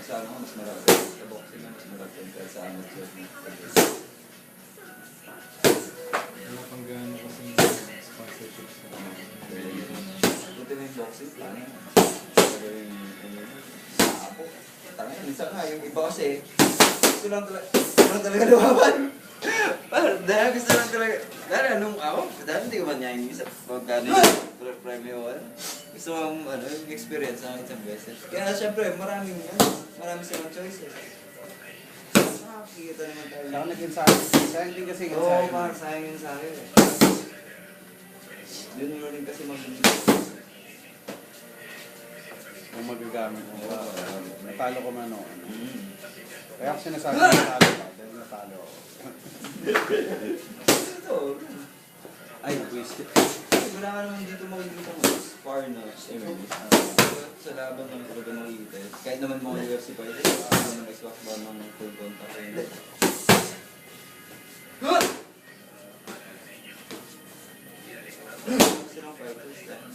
sa ano, mas marami. Sa boxing na mas marami kaya sa amateur na. Wala pang gano'n kasi sponsorship sa Buti na yung boxing, paano yan? Pero yung sabo. Tangin, minsan nga, yung iba kasi, gusto lang talaga lumaban. Parang dahil gusto lang talaga. Dahil anong ako, dahil hindi ko man niya yung isa. Pagkano yung premium wala. Gusto mong yung experience ng isang beses. Kaya syempre, marami silang choices. Nakakikita naman tayo. Saka nag-ensayo. Sayang din kasi Oo, ensayo. parang sayang yun sa akin eh. Yun mo rin kasi Kung magagamit mo. Oo. Natalo ko man o. Mm. Kaya ako sinasabi natalo ka. Dahil natalo ako. Ito. Ay, wasted. Wala ka naman dito makikita mo. Spar na. Sa laban lang talaga makikita. Kahit naman mga UFC pa ito. Ano naman nag-swap ba ng full contact. Silang fighters yan.